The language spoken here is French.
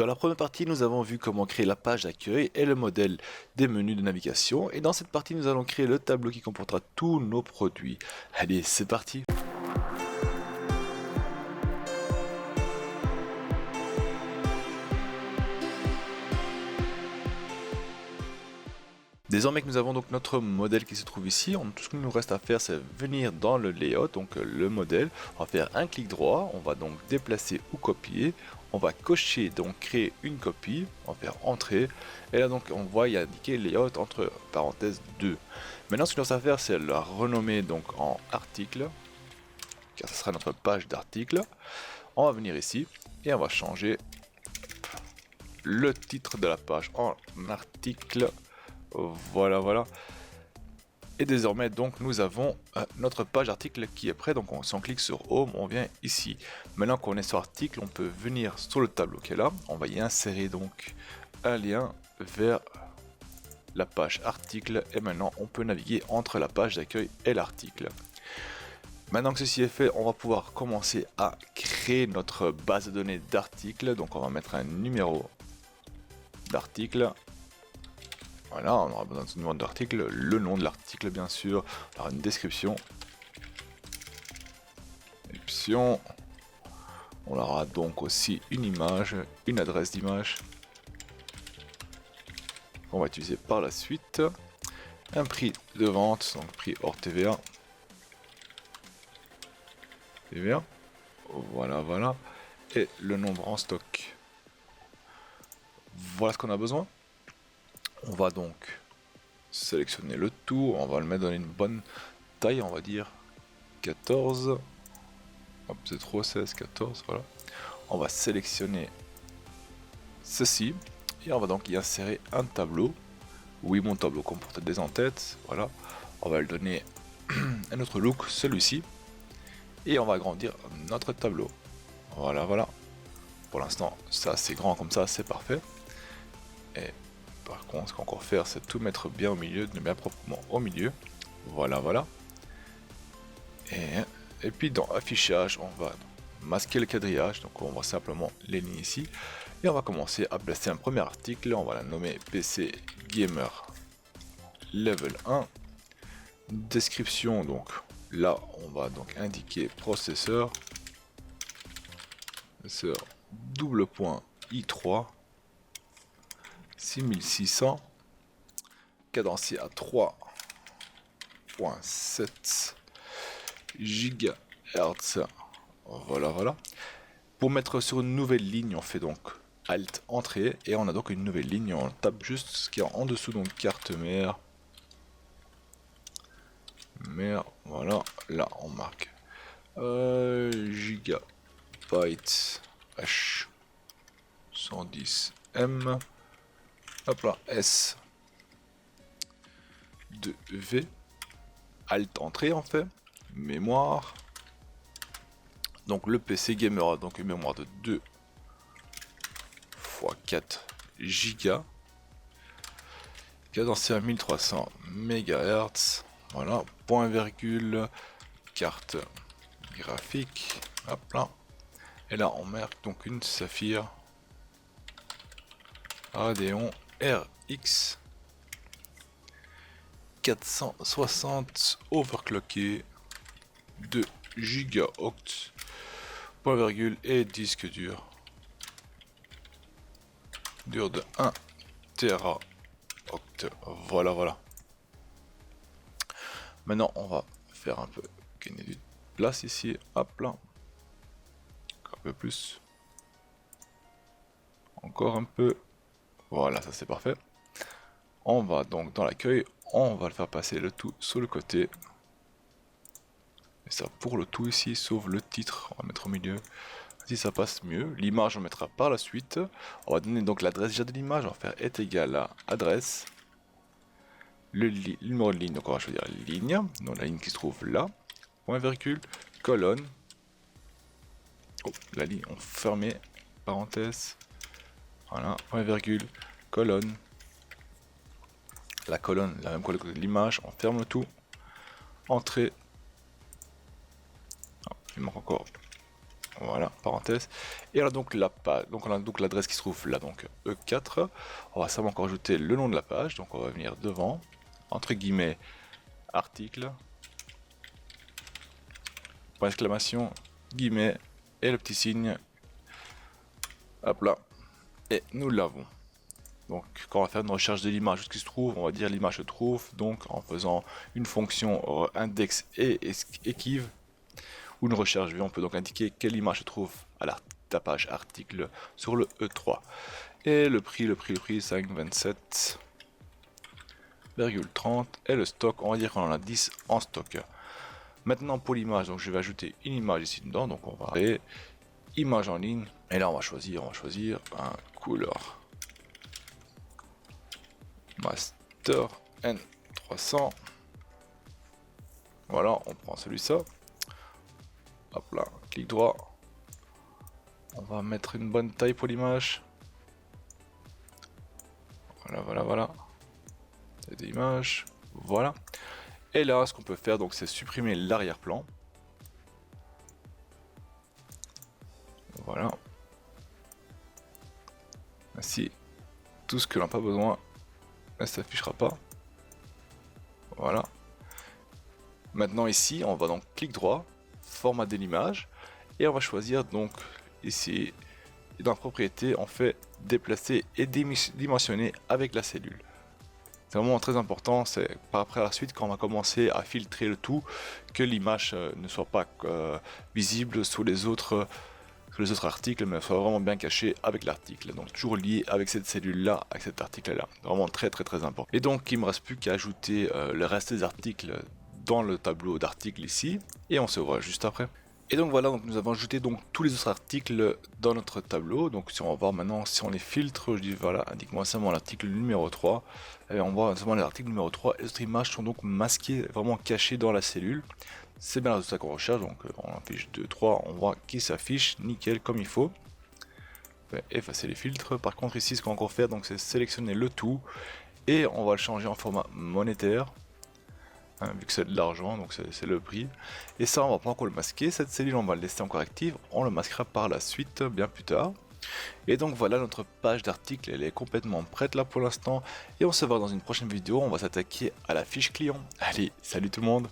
Dans la première partie, nous avons vu comment créer la page d'accueil et le modèle des menus de navigation. Et dans cette partie, nous allons créer le tableau qui comportera tous nos produits. Allez, c'est parti! Désormais que nous avons donc notre modèle qui se trouve ici, tout ce qu'il nous reste à faire, c'est venir dans le layout, donc le modèle. On va faire un clic droit, on va donc déplacer ou copier. On va cocher, donc créer une copie, on va faire entrée. Et là donc on voit, il y a indiqué layout entre parenthèses 2. Maintenant ce qu'il nous reste à faire, c'est la renommer donc en article, car ce sera notre page d'article. On va venir ici et on va changer le titre de la page en article. Voilà. Et désormais donc nous avons notre page article qui est prêt. Donc si on clique sur Home, on vient ici. Maintenant qu'on est sur article, on peut venir sur le tableau qui est là. On va y insérer donc un lien vers la page article. Et maintenant on peut naviguer entre la page d'accueil et l'article. Maintenant que ceci est fait, on va pouvoir commencer à créer notre base de données d'articles. Donc on va mettre un numéro d'article. Voilà, on aura besoin de ce numéro d'article, le nom de l'article bien sûr, alors une description, on aura donc aussi une image, une adresse d'image, qu'on va utiliser par la suite, un prix de vente, donc prix hors TVA, voilà, et le nombre en stock. Voilà ce qu'on a besoin. On va donc sélectionner le tout, on va le mettre dans une bonne taille, on va dire 14, hop, c'est trop, 16, 14, voilà. On va sélectionner ceci et on va donc y insérer un tableau. Oui, mon tableau comporte des en-têtes, voilà. On va lui donner un autre look, celui-ci, et on va agrandir notre tableau. Voilà. Pour l'instant, ça c'est grand comme ça, c'est parfait. Et par contre, ce qu'on va encore faire, c'est tout mettre bien au milieu, bien proprement au milieu. Voilà. Et puis dans affichage, on va masquer le quadrillage, donc on va simplement les lignes ici. Et on va commencer à placer un premier article, on va la nommer PC Gamer Level 1. Description, donc là on va donc indiquer processeur double point i3 6600 cadencé à 3.7 GHz. Voilà. Pour mettre sur une nouvelle ligne, on fait donc Alt Entrée et on a donc une nouvelle ligne. On tape juste ce qui est en dessous, donc carte mère. Voilà, là on marque gigabyte H 110 M. Hop là, S 2V. Alt Entrée en fait. Mémoire. Donc le PC Gamer a donc une mémoire de 2 x 4 Go, cadencé à 1300 MHz. Voilà, point virgule, carte graphique, hop là. Et là on marque donc une Saphir Radeon RX 460 overclocké, 2 GHz, point virgule, et disque dur de 1 Teraoctet. Voilà. Maintenant on va faire un peu gagner de place ici, hop là, un peu plus, encore un peu, voilà, ça c'est parfait. On va donc dans l'accueil, on va le faire passer le tout sur le côté, et ça pour le tout ici, sauf le titre, on va mettre au milieu. Si ça passe mieux, l'image on mettra par la suite. On va donner donc l'adresse déjà de l'image, on va faire est égal à adresse, le numéro de ligne, donc on va choisir ligne, donc la ligne qui se trouve là, point virgule, colonne, la ligne on ferme parenthèse, voilà, point virgule, colonne, la colonne, la même colonne que l'image, on ferme le tout, entrée, il manque encore, Voilà, parenthèse. Et alors donc la page, donc on a donc l'adresse qui se trouve là, donc E4. On va simplement encore ajouter le nom de la page, donc on va venir devant, entre guillemets, article, point d'exclamation, guillemets, et le petit signe, hop là, et nous l'avons. Donc quand on va faire une recherche de l'image qui se trouve, on va dire l'image se trouve, donc en faisant une fonction index et esquive, ou une recherche vue, on peut donc indiquer quelle image se trouve à la tapage article sur le E3. Et le prix 5,27,30 et le stock, on va dire qu'on en a 10 en stock. Maintenant pour l'image, donc je vais ajouter une image ici dedans, donc on va créer image en ligne, et là on va choisir un couleur master N300. Voilà, on prend celui-là. Hop là, clic droit. On va mettre une bonne taille pour l'image. Voilà. C'est des images. Voilà. Et là, ce qu'on peut faire, donc, c'est supprimer l'arrière-plan. Voilà. Ainsi, tout ce que l'on n'a pas besoin ne s'affichera pas. Voilà. Maintenant ici, on va donc clic droit, formater l'image, et on va choisir donc ici, dans propriété, on fait déplacer et dimensionner avec la cellule. C'est vraiment très important, c'est par après la suite quand on va commencer à filtrer le tout, que l'image ne soit pas visible sur les autres articles, mais soit vraiment bien caché avec l'article. Donc toujours lié avec cette cellule là, avec cet article là. Vraiment très important. Et donc il me reste plus qu'à ajouter le reste des articles dans le tableau d'articles ici, et on se voit juste après. Et donc voilà, donc nous avons ajouté donc tous les autres articles dans notre tableau. Donc si on va voir maintenant, si on les filtre, je dis voilà, indique-moi seulement l'article numéro 3. Et on voit seulement l'article numéro 3, et les autres images sont donc masquées, vraiment cachées dans la cellule. C'est bien le résultat qu'on recherche, donc on affiche 2, 3, on voit qui s'affiche, nickel, comme il faut. On va effacer les filtres. Par contre ici, ce qu'on va encore faire, donc c'est sélectionner le tout, et on va le changer en format monétaire. Vu que c'est de l'argent, donc c'est le prix. Et ça, on va pas encore le masquer. Cette cellule, on va le laisser encore active. On le masquera par la suite, bien plus tard. Et donc voilà, notre page d'article, elle est complètement prête là pour l'instant. Et on se voit dans une prochaine vidéo. On va s'attaquer à la fiche client. Allez, salut tout le monde!